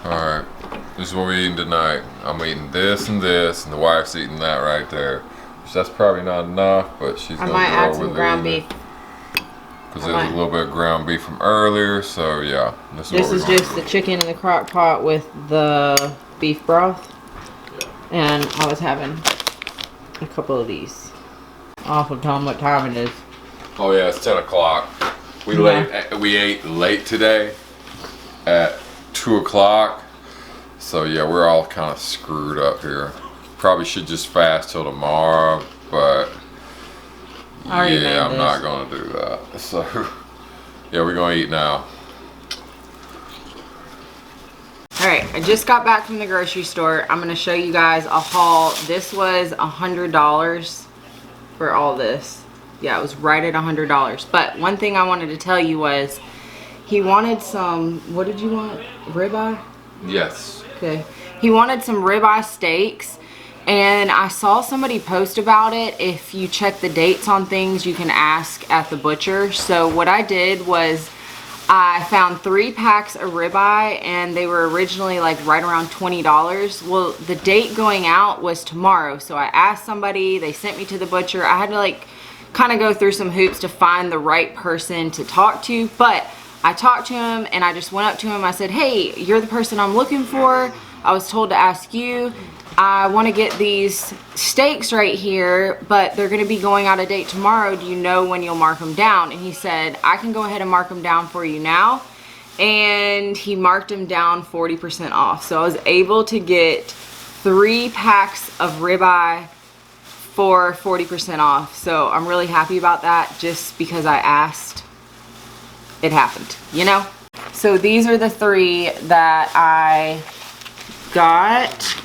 Alright, this is what we're eating tonight. I'm eating this, and the wife's eating that right there. So that's probably not enough, but she's gonna might go add with some ground beef. Because there's a little bit of ground beef from earlier, so yeah. This is just the chicken in the crock pot with the beef broth. Yeah. And I was having a couple of these. I'll also tell them what time it is. Oh yeah, it's 10 o'clock. We ate late today at 2 o'clock. So yeah, we're all kind of screwed up here. Probably should just fast till tomorrow, but yeah, I'm not gonna do that. So yeah, we're gonna eat now. Alright, I just got back from the grocery store. I'm gonna show you guys a haul. This was $100 for all this. Yeah, it was right at $100. But one thing I wanted to tell you was he wanted some, what did you want? Ribeye? Yes. Okay. He wanted some ribeye steaks, and I saw somebody post about it. If you check the dates on things, you can ask at the butcher. So what I did was I found 3 packs of ribeye, and they were originally like right around $20. Well, the date going out was tomorrow. So I asked somebody, they sent me to the butcher. I had to like kind of go through some hoops to find the right person to talk to, but I talked to him and I just went up to him. I said, hey, you're the person I'm looking for. I was told to ask you. I want to get these steaks right here, but they're going to be going out of date tomorrow. Do you know when you'll mark them down? And he said, I can go ahead and mark them down for you now. And he marked them down 40% off. So I was able to get 3 packs of ribeye for 40% off. So I'm really happy about that, just because I asked. It happened, you know? So these are the 3 that I got,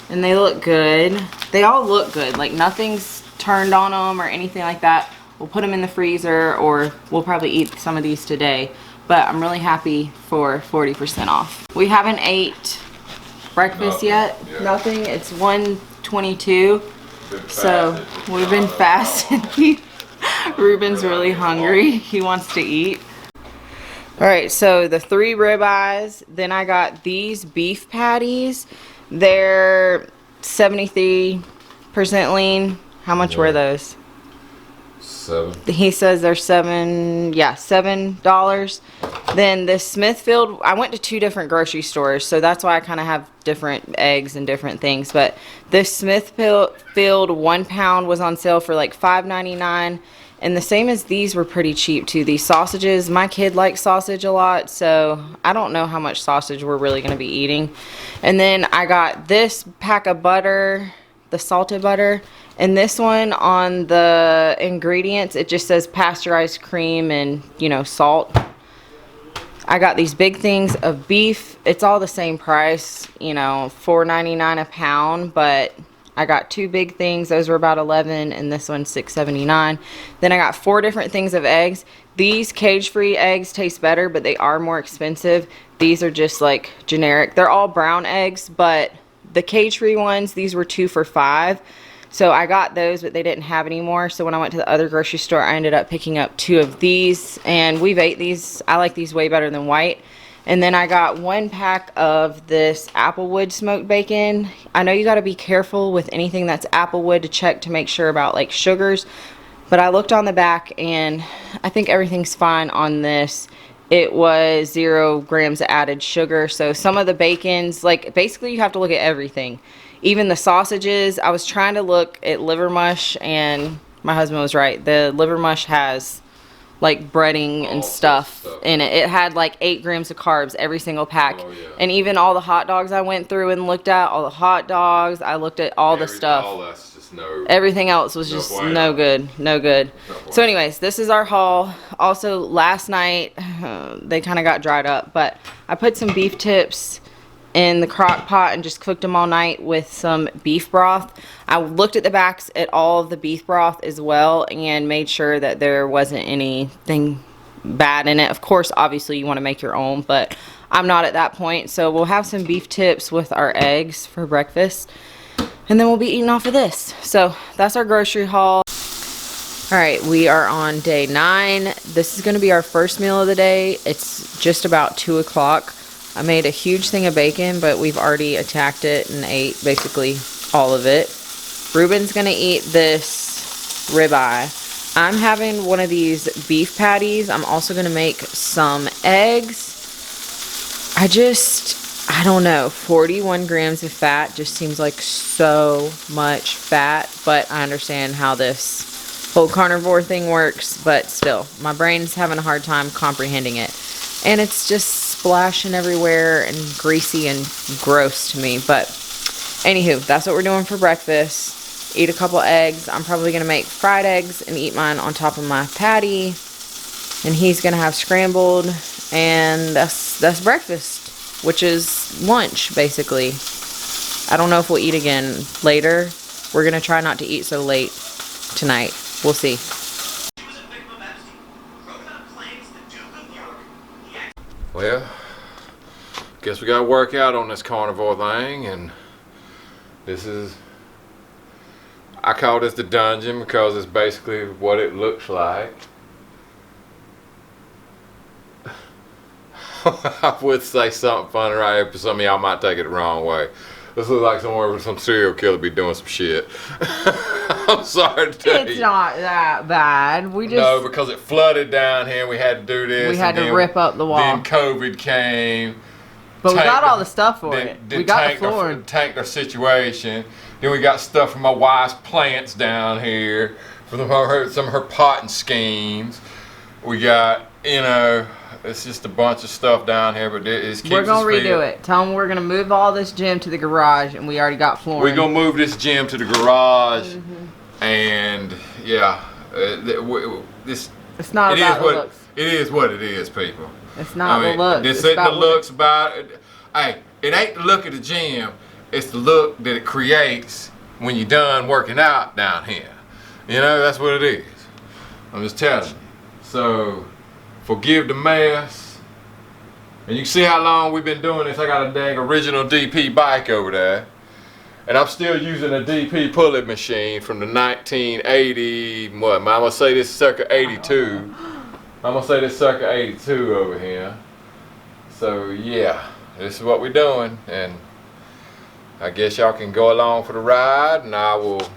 and they look good. They all look good, like nothing's turned on them or anything like that. We'll put them in the freezer, or we'll probably eat some of these today, but I'm really happy for 40% off. We haven't ate breakfast yet. Yeah. Nothing. It's 1:22, so we've been fasting. Ruben's really hungry. He wants to eat. Alright, so the 3 ribeyes, then I got these beef patties. They're 73% lean. How much were those? 7. He says they're $7. Then the Smithfield, I went to 2 different grocery stores, so that's why I kind of have different eggs and different things. But this Smithfield 1 pound was on sale for like $5.99. And the same as these were pretty cheap too. These sausages, my kid likes sausage a lot, so I don't know how much sausage we're really going to be eating. And then I got this pack of butter, the salted butter. And this one, on the ingredients, it just says pasteurized cream and, you know, salt. I got these big things of beef. It's all the same price, you know, $4.99 a pound, but I got 2 big things. Those were about $11, and this one's $6.79. Then I got 4 different things of eggs. These cage-free eggs taste better, but they are more expensive. These are just like generic. They're all brown eggs, but the cage-free ones, these were 2 for $5. So I got those, but they didn't have any more. So when I went to the other grocery store, I ended up picking up 2 of these, and we've ate these. I like these way better than white. And then I got 1 pack of this applewood smoked bacon. I know you got to be careful with anything that's applewood to check to make sure about like sugars. But I looked on the back, and I think everything's fine on this. It was 0 grams of added sugar. So some of the bacons, like basically you have to look at everything. Even the sausages, I was trying to look at liver mush, and my husband was right. The liver mush has like breading and stuff in it. It had like 8 grams of carbs every single pack. Oh, yeah. And even all the hot dogs I went through and looked at, all the hot dogs, I looked at all the stuff. All that's just everything else was just no good. No good. So anyways, this is our haul. Also last night, they kind of got dried up, but I put some beef tips in the crock pot and just cooked them all night with some beef broth. I looked at the backs at all of the beef broth as well and made sure that there wasn't anything bad in it. Of course, obviously you want to make your own, but I'm not at that point. So we'll have some beef tips with our eggs for breakfast, and then we'll be eating off of this. So that's our grocery haul. All right, we are on day 9. This is going to be our first meal of the day. It's just about 2 o'clock. I made a huge thing of bacon, but we've already attacked it and ate basically all of it. Ruben's gonna eat this ribeye. I'm having one of these beef patties. I'm also gonna make some eggs. I don't know, 41 grams of fat just seems like so much fat, but I understand how this whole carnivore thing works, but still, my brain's having a hard time comprehending it. And it's just splashing everywhere and greasy and gross to me, but anywho, that's what we're doing for breakfast. Eat a couple eggs. I'm probably going to make fried eggs and eat mine on top of my patty, and he's going to have scrambled, and that's breakfast, which is lunch, basically. I don't know if we'll eat again later. We're going to try not to eat so late tonight. We'll see. Well, guess we got to work out on this carnivore thing, and this is, I call this the dungeon because it's basically what it looks like. I would say something funny right here, but some of y'all might take it the wrong way. This looks like somewhere where some serial killer be doing some shit. I'm sorry to tell you. It's not that bad. We just... No, because it flooded down here. We had to do this. We had to rip up the wall. Then COVID came. But we got all the stuff for it. We got the floor. Tanked our situation. Then we got stuff from my wife's plants down here. From some of her potting schemes. We got, you know... It's just a bunch of stuff down here, but it's keeps us We're gonna redo filled. it. Tell them we're gonna move all this gym to the garage, and we already got flooring. We're gonna move this gym to the garage, and yeah, this. It's not about the looks. It is what it is, people. It's not the looks. This ain't the looks about it. Hey, it ain't the look of the gym. It's the look that it creates when you're done working out down here. You know, that's what it is. I'm just telling you. So. Forgive the mess. And you can see how long we've been doing this. I got a dang original DP bike over there. And I'm still using a DP pulley machine from the 1980, what, I'm gonna say this circa 82. I'm gonna say this circa 82 over here. So yeah, this is what we're doing. And I guess y'all can go along for the ride, and I will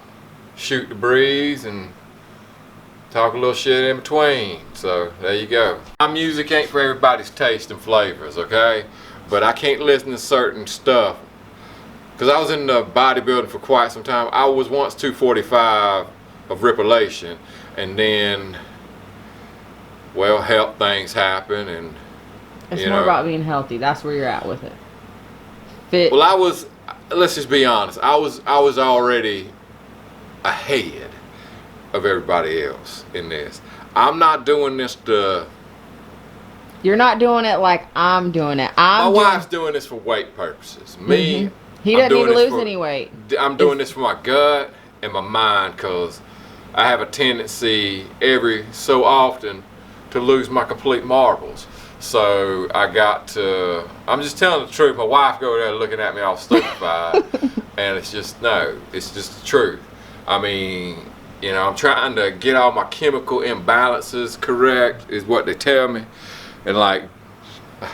shoot the breeze and talk a little shit in between. So there you go. My music ain't for everybody's taste and flavors, okay? But I can't listen to certain stuff because I was in the bodybuilding for quite some time. I was once 245 of ripolation, and then, well, health things happen, and it's more about being healthy. That's where you're at with it. Fit. Well, let's just be honest. I was already ahead of everybody else in this. I'm not doing this to... You're not doing it like I'm doing it. My wife's doing this for weight purposes. Me, he doesn't need to lose any weight. I'm doing this for my gut and my mind because I have a tendency every so often to lose my complete marbles. So I got to... I'm just telling the truth. My wife go there looking at me all stupefied. And it's just, no, it's just the truth. I mean... You know, I'm trying to get all my chemical imbalances correct, is what they tell me. And like,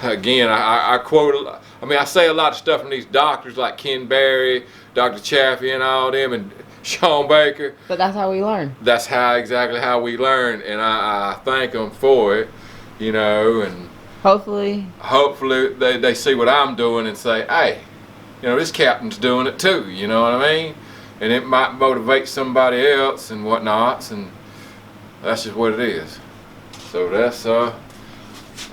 again, I quote, I mean, I say a lot of stuff from these doctors like Ken Berry, Dr. Chaffee and all them, and Sean Baker. But that's how we learn. That's exactly how we learn, and I thank them for it, you know, and hopefully they see what I'm doing and say, hey, you know, this captain's doing it too, you know what I mean? And it might motivate somebody else and whatnots, and that's just what it is. So that's I'm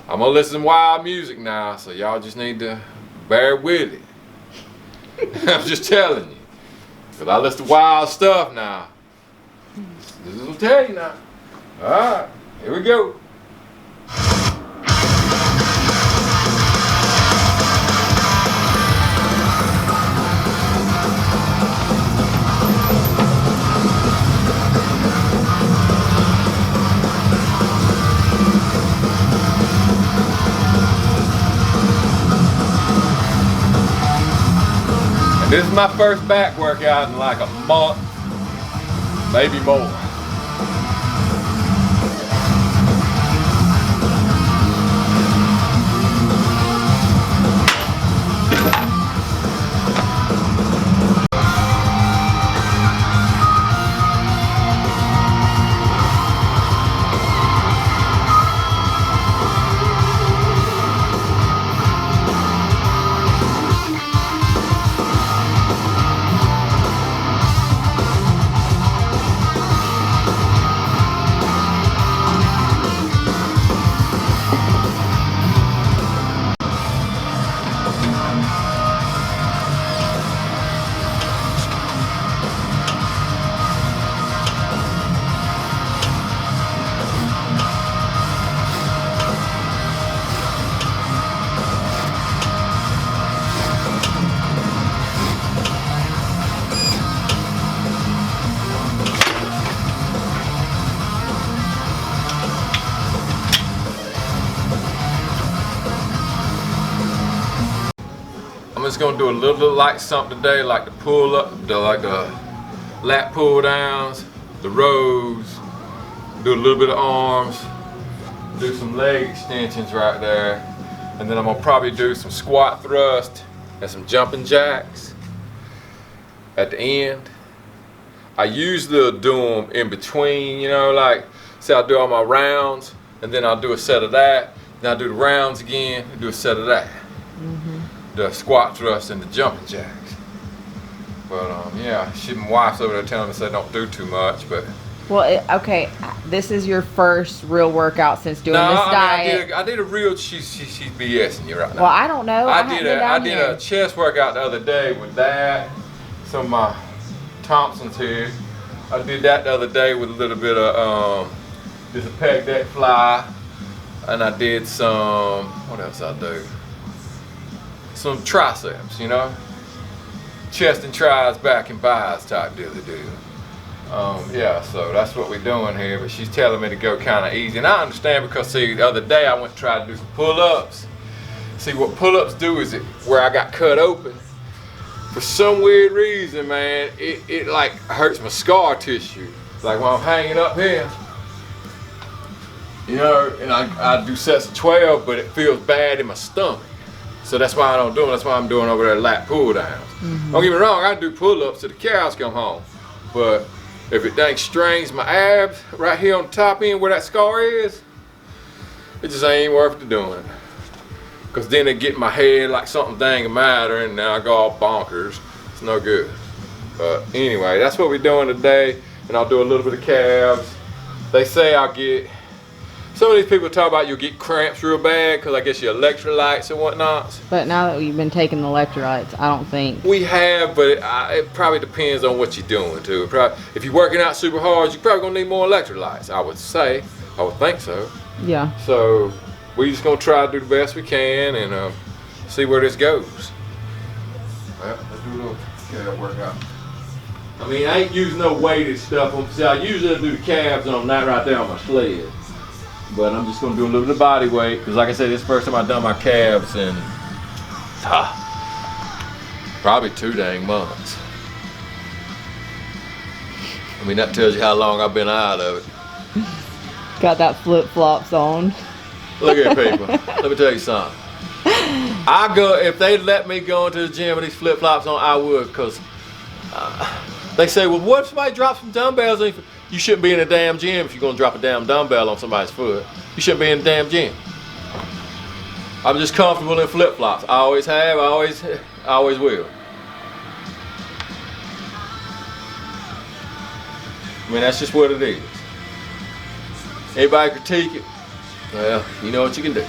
gonna listen to wild music now, so y'all just need to bear with it. I'm just telling you, cause I listen to wild stuff now. This is what I'll tell you now. All right, here we go. This is my first back workout in like a month, maybe more. just gonna do a little light something today, like the pull up, like the lat pull downs, the rows, do a little bit of arms, do some leg extensions right there, and then I'm gonna probably do some squat thrust and some jumping jacks at the end. I usually do them in between, you know, like say I'll do all my rounds and then I'll do a set of that, then I'll do the rounds again and do a set of that. The squat thrust and the jumping jacks. But yeah, my wife's over there telling me say don't do too much, but. Well, okay, this is your first real workout since doing this diet. I did a real. She's BSing you right now. Well, I don't know. I did a chest workout the other day with that. Some of my Thompsons here. I did that the other day with a little bit of just a pec deck fly, and I did some. What else I do? Some triceps, you know, chest and tris, back and bis type dealy deal. Yeah, so that's what we're doing here, but she's telling me to go kind of easy, and I understand because see, the other day I went to try to do some pull-ups. See, what pull-ups do is where I got cut open, for some weird reason, man, it like hurts my scar tissue. Like when I'm hanging up here, you know, and I do sets of 12, but it feels bad in my stomach. So that's why I don't do them. That's why I'm doing over there lat pull downs. Don't get me wrong, I do pull-ups till the cows come home, but if it dang strains my abs right here on the top end where that scar is, it just ain't worth the doing. Cause then it get in my head like something dang matter, and then I go all bonkers. It's no good. But anyway, that's what we're doing today, and I'll do a little bit of calves. They say I'll get. Some of these people talk about you'll get cramps real bad because I guess your electrolytes and whatnot. But now that you've been taking the electrolytes, I don't think. We have, but it probably depends on what you're doing too. If you're working out super hard, you're probably gonna need more electrolytes, I would say. I would think so. Yeah. So we're just gonna try to do the best we can and see where this goes. Well, let's do a little calf workout. I mean, I ain't using no weighted stuff. See, I usually do the calves on that right there on my sled. But I'm just gonna do a little bit of body weight because, like I said, this is the first time I've done my calves in probably 2 dang months. I mean, that tells you how long I've been out of it. Got that flip-flops on. Look at people. Let me tell you something. I go if they let me go into the gym with these flip-flops on, I would, because they say, well, what if somebody drops some dumbbells on you? You shouldn't be in a damn gym if you're gonna drop a damn dumbbell on somebody's foot. You shouldn't be in the damn gym. I'm just comfortable in flip-flops. I always have, I always will. I mean, that's just what it is. Anybody critique it? Well, you know what you can do.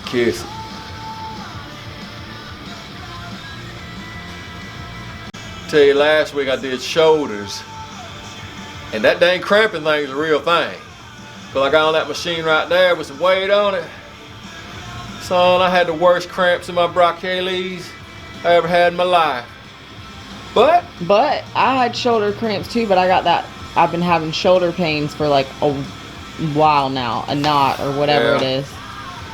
Kiss it. Tell you, last week I did shoulders, and that dang cramping thing is a real thing. But I got on that machine right there with some weight on it. Son, I had the worst cramps in my bronchiales I ever had in my life. But I had shoulder cramps too, but I got that. I've been having shoulder pains for like a while now, a knot or whatever it is.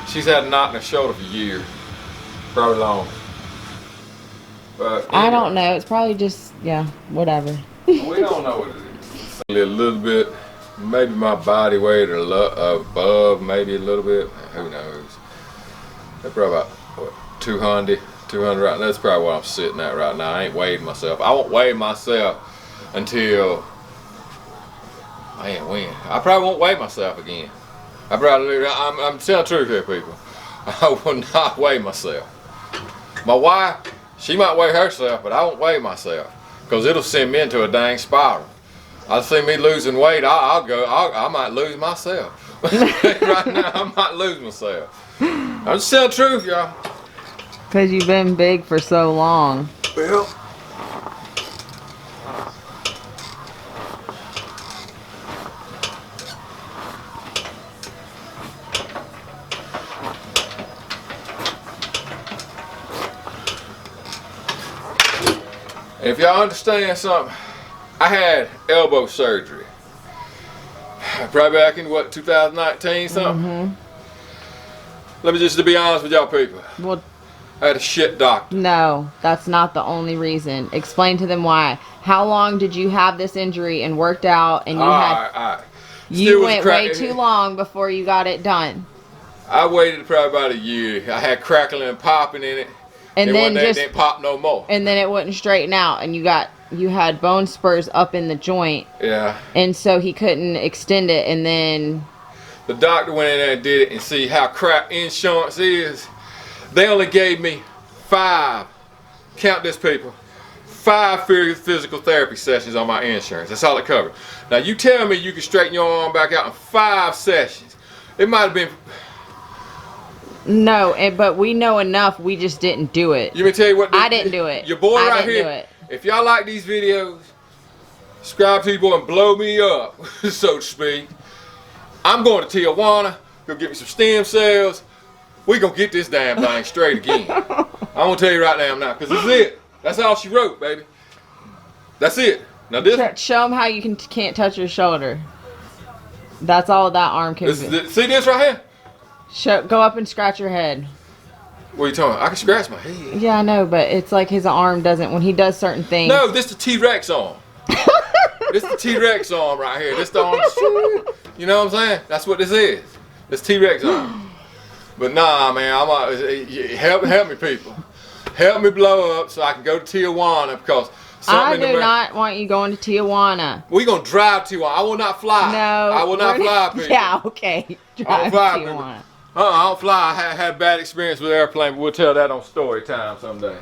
She's had a knot in her shoulder for years, probably long. But anyway. I don't know. It's probably just whatever. We don't know what it is. A little bit, maybe my body weight or above, maybe a little bit. Who knows? That's probably about what, 200 right now. That's probably what I'm sitting at right now. I ain't weighed myself. I won't weigh myself until, man, when? I probably won't weigh myself again. I'm telling the truth here, people. I will not weigh myself. My wife, she might weigh herself, but I won't weigh myself because it'll send me into a dang spiral. I see me losing weight, I might lose myself. Right now, I might lose myself. I'm just telling the truth, y'all. Because you've been big for so long. Well, if y'all understand something, I had elbow surgery. Probably back in 2019 something? Let me just to be honest with y'all people. Well, I had a shit doctor. No, that's not the only reason. Explain to them why. How long did you have this injury and worked out and you went way too long before you got it done? I waited probably about a year. I had crackling and popping in it. And then just didn't pop no more. And then it wouldn't straighten out and you had bone spurs up in the joint. Yeah. And so he couldn't extend it, and then the doctor went in there and did it, and see how crap insurance is. They only gave me 5, count this people, 5 physical therapy sessions on my insurance. That's all it covered. Now you tell me you can straighten your arm back out in 5 sessions. It might have been. No, but we know enough, we just didn't do it. You may tell you what. I didn't do it. Your boy I right didn't here. Do it. If y'all like these videos, subscribe to your boy and blow me up, so to speak. I'm going to Tijuana, go get me some stem cells. We gonna get this damn thing straight again. I'm gonna tell you right now, because this is it. That's all she wrote, baby. That's it. Now this. Show them how you can't touch your shoulder. That's all that arm can do. See this right here? Go up and scratch your head. What are you talking about? I can scratch my head. Yeah, I know, but it's like his arm doesn't, when he does certain things. No, this the T-Rex arm. This the T-Rex arm right here. This the arm. You know what I'm saying? That's what this is. This T-Rex arm. But nah, man, help me, people. Help me blow up so I can go to Tijuana, because I do not want you going to Tijuana. We gonna drive to Tijuana. I will not fly. No, I will not fly, people. Yeah, okay. Drive to Tijuana. I don't fly. I had a bad experience with airplane, but we'll tell that on story time someday.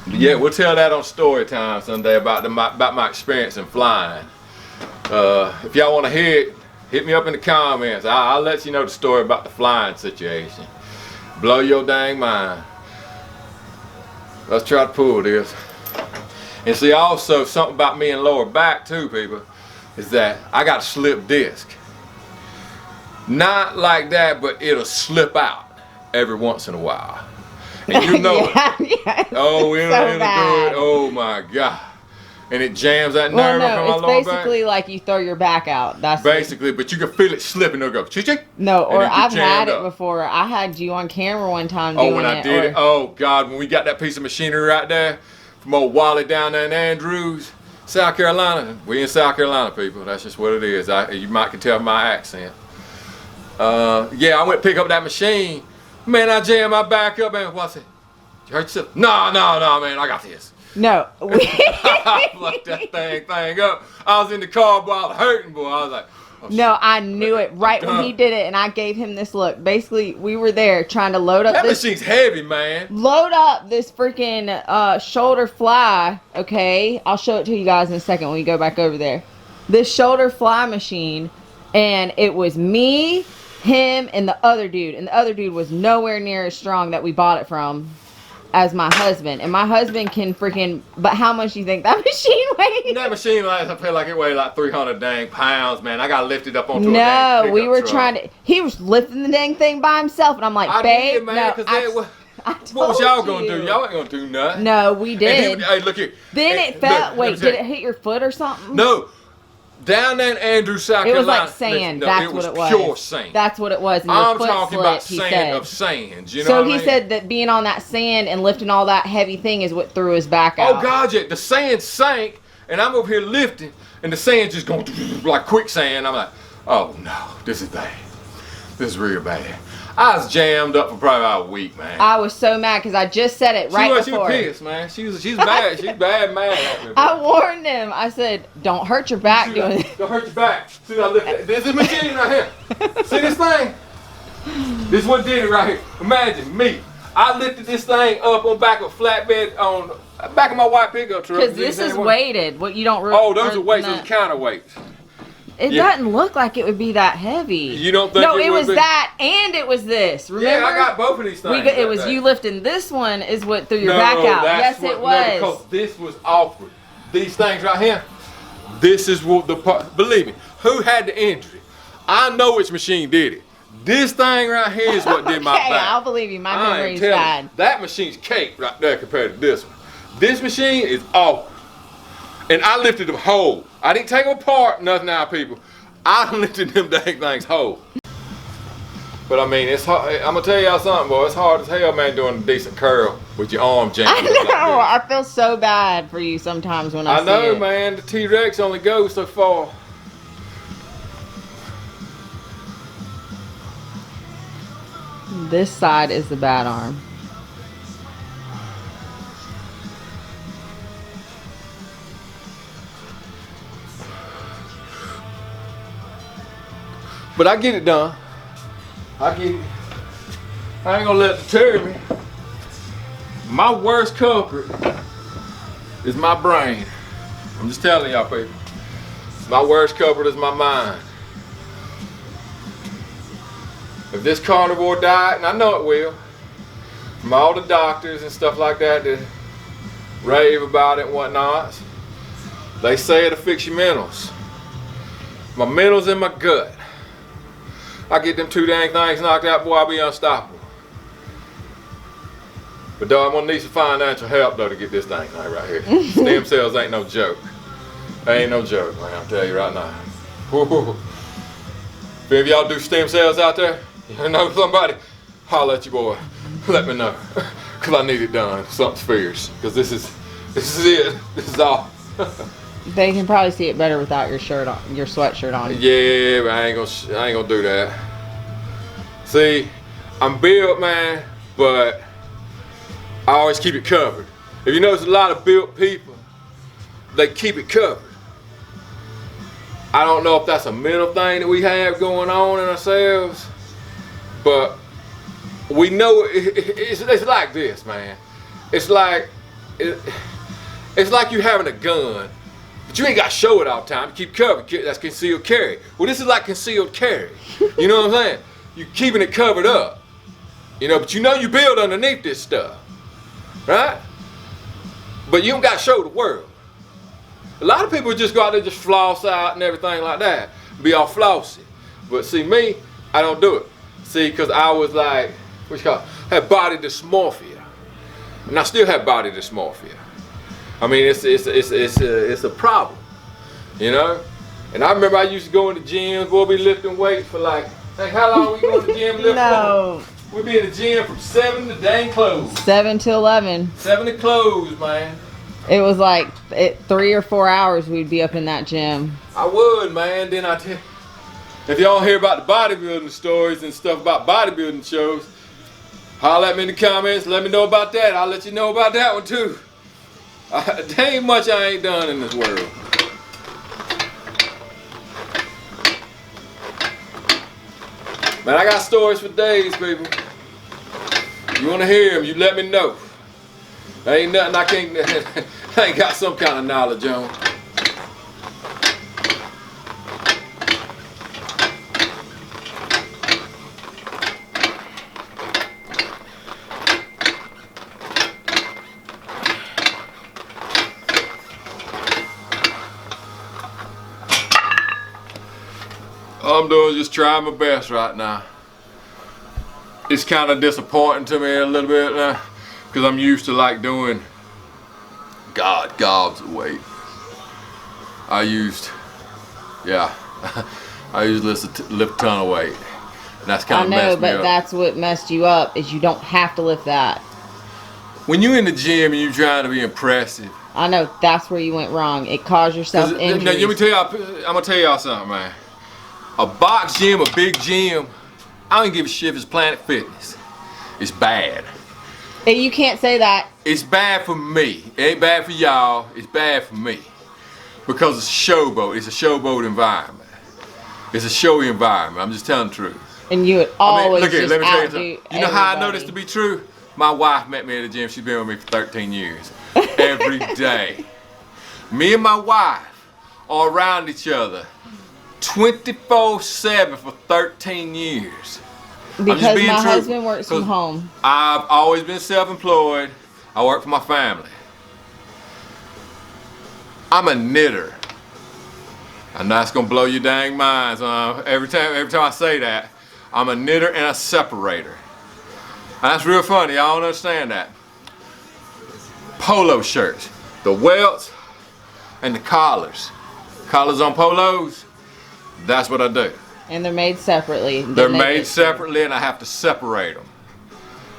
Yeah, we'll tell that on story time someday about my experience in flying. If y'all want to hear it, hit me up in the comments. I'll let you know the story about the flying situation. Blow your dang mind. Let's try to pull this. And see, also something about me and lower back too, people, is that I got a slip disc. Not like that, but it'll slip out every once in a while. And you know it. Yeah. Oh, it'll do it. Oh my God. And it jams that nerve up in my lower back. It's basically like you throw your back out. That's basically, but you can feel it slipping. It'll go chick. No, or I've had it before. I had you on camera one time doing it. Oh, when I did it. Oh God, when we got that piece of machinery right there from old Wally down there in Andrews, South Carolina. We in South Carolina, people. That's just what it is. You might can tell my accent. Yeah, I went to pick up that machine. Man, I jammed my back up, man. What's it? You hurt yourself? No, man, I got this. No. I fucked that thing up. I was in the car, boy, I was hurting, boy. I was like, oh, no, I knew it right when he did it, and I gave him this look. Basically, we were there trying to load up that machine's heavy, man. Load up this freaking shoulder fly, okay? I'll show it to you guys in a second when we go back over there. This shoulder fly machine, and it was me, him, and the other dude. And the other dude was nowhere near as strong that we bought it from as my husband. And my husband can freaking, but how much do you think that machine weighs? That machine, I feel like it weighed like 300 dang pounds, man. I got lifted up onto a dang No, we were truck. trying to, he was lifting the dang thing by himself. And I'm like, babe, man, no. What was y'all gonna do? Y'all ain't gonna do nothing. No, we did. Hey, look here. Then it felt, wait, did it hit your foot or something? No. Down there in Andrews, South Carolina. It was like sand. That's what it was. Pure sand. That's what it was. And I'm foot talking slipped, about sand of sands. You know so what I mean? he said that being on that sand and lifting all that heavy thing is what threw his back out. Oh God, yeah. The sand sank, and I'm over here lifting, and the sand just going like quicksand. I'm like, oh no, this is bad. This is real bad. I was jammed up for probably about a week, man. I was so mad because I just said it right before. She was pissed, man. She's bad. She's bad mad at me. Bro. I warned him. I said, don't hurt your back doing it. Don't hurt your back. See, I lift this is machine right here. See this thing? This is what did it right here. Imagine me. I lifted this thing up on back of flatbed on back of my white pickup truck. Because this is weighted. What you don't really. Oh, those are weights. Those are counterweights. It doesn't look like it would be that heavy. You don't think no, it was that and it was this. Remember? Yeah, I got both of these things. It was you lifting this one is what threw your back out. Yes, it was. No, because this was awkward. These things right here, this is what the part. Believe me, who had the injury? I know which machine did it. This thing right here is what did my back. I'll believe you. My memory's bad. That machine's cake right there compared to this one. This machine is awkward. And I lifted them whole. I didn't take them apart, nothing out, people. I lifted them dang things whole. But I mean, it's hard. I'm gonna tell y'all something, boy. It's hard as hell, man, doing a decent curl with your arm jammed. I know. I feel so bad for you sometimes when I see know, it. man. The T-Rex only goes so far. This side is the bad arm. But I get it done. I get it. I ain't gonna let it deter me. My worst culprit is my brain. I'm just telling y'all people. My worst culprit is my mind. If this carnivore diet, and I know it will, from all the doctors and stuff like that that rave about it and whatnot, they say it'll fix your mentals. My mentals and my gut. I get them two dang things knocked out, boy, I'll be unstoppable. But though I'm gonna need some financial help though to get this thing right here. Stem cells ain't no joke. They ain't no joke, man, I'll tell you right now. Woo-hoo. If any of y'all do stem cells out there, you know somebody, holler at your boy. Let me know. Cause I need it done. Something's fierce. Cause this is it. This is all. They can probably see it better without your shirt on, your sweatshirt on. Yeah, but I ain't gonna do that. See, I'm built, man, but I always keep it covered. If you notice a lot of built people, they keep it covered. I don't know if that's a mental thing that we have going on in ourselves, but we know it's like this, man. It's like you having a gun, but you ain't got to show it all the time. You keep covered. That's concealed carry. Well, this is like concealed carry. You know what I'm saying? You're keeping it covered up. You know, but you know you build underneath this stuff, right? But you don't got to show the world. A lot of people just go out there just floss out and everything like that, be all flossy. But see me, I don't do it. See, because I was like, what you call it? Had body dysmorphia, and I still have body dysmorphia. I mean, it's a problem, you know. And I remember I used to go in the gym, boy, be lifting weights for like how long we go to the gym lifting? No. We be in the gym from 7 to dang close. 7 to 11. 7 to close, man. It was like 3 or 4 hours we'd be up in that gym. I would, man. Then I tell, if y'all hear about the bodybuilding stories and stuff about bodybuilding shows, holler at me in the comments. Let me know about that. I'll let you know about that one too. There ain't much I ain't done in this world. Man, I got stories for days, people. You want to hear them, you let me know. There ain't nothing I ain't got some kind of knowledge on. All I'm doing is just trying my best right now. It's kind of disappointing to me a little bit now, because I'm used to like doing gobs of weight. I used to lift a ton of weight. And that's kind of messed me up. I know, but that's what messed you up, is you don't have to lift that. When you're in the gym and you're trying to be impressive. I know, that's where you went wrong. It caused yourself injuries. Now, let me tell y'all, I'm going to tell y'all something, man. A box gym, a big gym, I don't give a shit if it's Planet Fitness. It's bad. Hey, you can't say that. It's bad for me. It ain't bad for y'all. It's bad for me. Because it's a showboat. It's a showboat environment. It's a showy environment. I'm just telling the truth. And you would always look here, let me tell you something. outdo You know how I know everybody. this to be true? My wife met me at the gym. She's been with me for 13 years. Every day. Me and my wife are around each other 24/7 for 13 years. Because my husband works from home. I've always been self-employed. I work for my family. I'm a knitter. I know it's gonna blow your dang minds. Every time I say that, I'm a knitter and a separator. And that's real funny. Y'all don't understand that. Polo shirts, the welts and the collars. Collars on polos. That's what I do. And they're made separately. They're made separately, and I have to separate them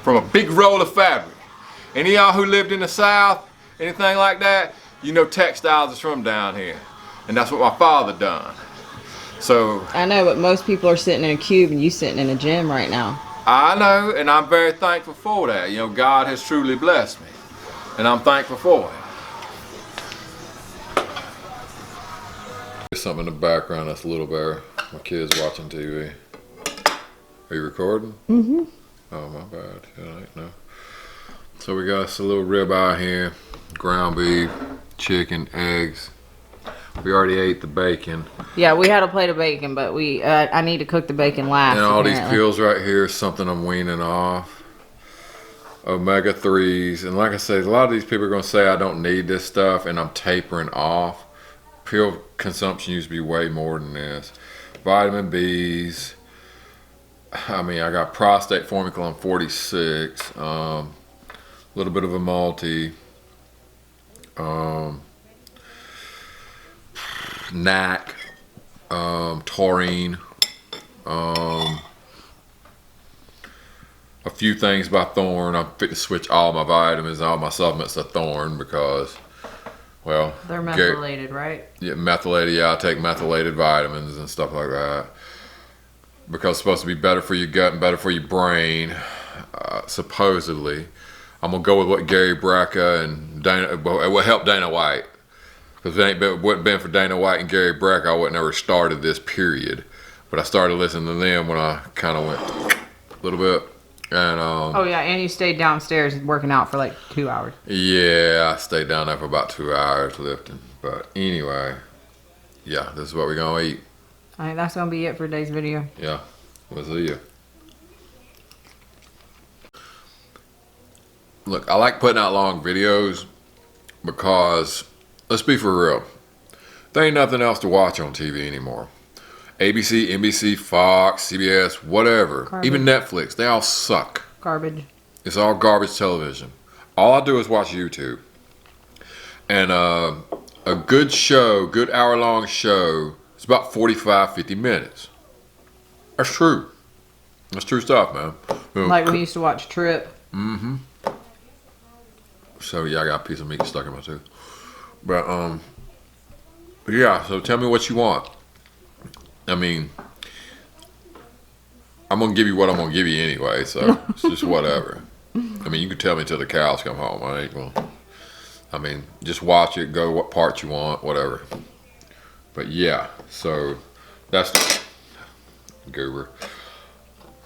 from a big roll of fabric. Any of y'all who lived in the South, anything like that, you know textiles is from down here. And that's what my father done. So I know, but most people are sitting in a cube and you sitting in a gym right now. I know, and I'm very thankful for that. You know, God has truly blessed me, and I'm thankful for it. There's something in the background that's a little better. My kid's watching TV. Are you recording? Mm-hmm. Oh, my bad. Yeah, no. So we got us a little ribeye here, ground beef, chicken, eggs. We already ate the bacon. Yeah, we had a plate of bacon, but I need to cook the bacon last. And all apparently. these pills right here is something I'm weaning off. Omega-3s. And like I said, a lot of these people are going to say I don't need this stuff, and I'm tapering off. Pill consumption used to be way more than this. Vitamin B's. I mean, I got prostate formula 46. A little bit of a multi. NAC. Taurine. A few things by Thorn. I'm fit to switch all my vitamins, all my supplements to Thorn because, well, they're methylated, right? Yeah, methylated. Yeah, I take methylated vitamins and stuff like that because it's supposed to be better for your gut and better for your brain. Supposedly, I'm gonna go with what Gary Brecka and Dana. It will help Dana White because if it wouldn't been for Dana White and Gary Brecka, I would never started this period. But I started listening to them when I kind of went a little bit. And oh yeah, and you stayed downstairs working out for like 2 hours. Yeah, I stayed down there for about 2 hours lifting. But anyway, yeah, this is what we're gonna eat. All right, that's gonna be it for today's video. Yeah, we'll see you. Look, I like putting out long videos because, let's be for real, there ain't nothing else to watch on TV anymore. ABC, NBC, Fox, CBS, whatever. Garbage. Even Netflix, they all suck. Garbage. It's all garbage television. All I do is watch YouTube. And a good show, good hour-long show, it's about 45, 50 minutes. That's true. That's true stuff, man. Like we used to watch Trip. Mm-hmm. So, yeah, I got a piece of meat stuck in my tooth. But, yeah, so tell me what you want. I mean, I'm going to give you what I'm going to give you anyway, so it's just whatever. I mean, you can tell me till the cows come home. I ain't going to, I mean, just watch it, go what part you want, whatever. But yeah, so that's, goober.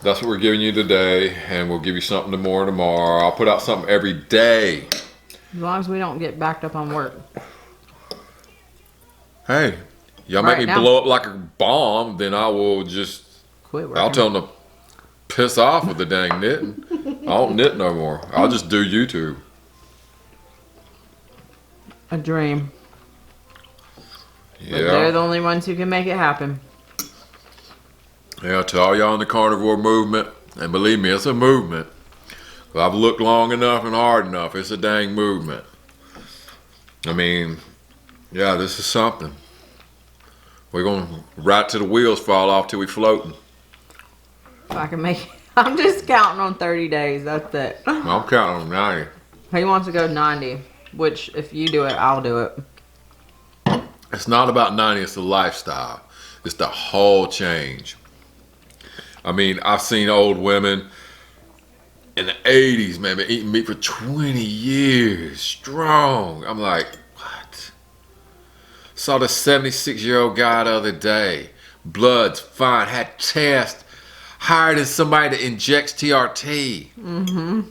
That's what we're giving you today, and we'll give you something more tomorrow. I'll put out something every day. As long as we don't get backed up on work. Hey. Y'all make me blow up like a bomb, then I will just quit working. I'll tell them to piss off with the dang knitting. I don't knit no more. I'll just do YouTube. A dream. Yeah. But they're the only ones who can make it happen. Yeah, to all y'all in the carnivore movement, and believe me, it's a movement. I've looked long enough and hard enough. It's a dang movement. I mean, yeah, this is something. We're going to right till the wheels fall off till we floating. If I can make it. I'm just counting on 30 days. That's it. I'm counting on 90. He wants to go 90, which if you do it, I'll do it. It's not about 90, it's the lifestyle. It's the whole change. I mean, I've seen old women in the 80s, man, been eating meat for 20 years strong. I'm like, saw the 76-year-old guy the other day. Blood's fine. Had tests. Hired as somebody that injects TRT. Mm-hmm.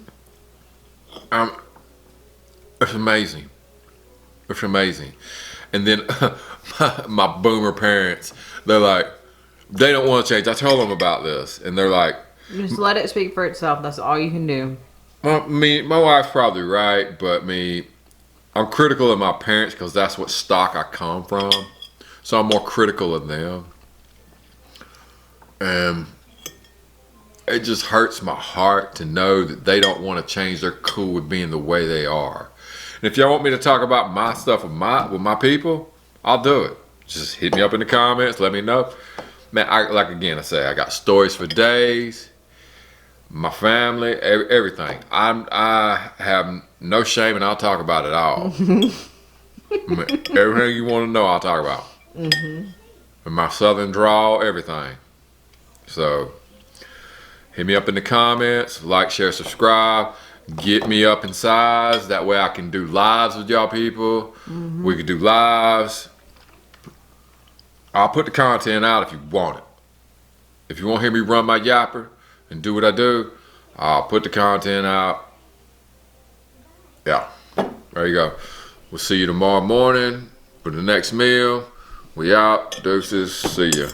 It's amazing. It's amazing. And then my boomer parents, they're like, they don't want to change. I told them about this. And they're like, just let it speak for itself. That's all you can do. My wife's probably right, but I'm critical of my parents because that's what stock I come from. So I'm more critical of them. And it just hurts my heart to know that they don't want to change. They're cool with being the way they are. And if y'all want me to talk about my stuff with my people, I'll do it. Just hit me up in the comments. Let me know. man, like again, I say I got stories for days. My family, everything. I have no shame, and I'll talk about it all. Everything you want to know, I'll talk about. And my southern drawl, everything. So, hit me up in the comments, like, share, subscribe. Get me up in size. That way I can do lives with y'all people. We can do lives. I'll put the content out if you want it. If you want to hear me run my yapper and do what I do, I'll put the content out. Yeah, there you go. We'll see you tomorrow morning for the next meal. We out. Deuces. See ya.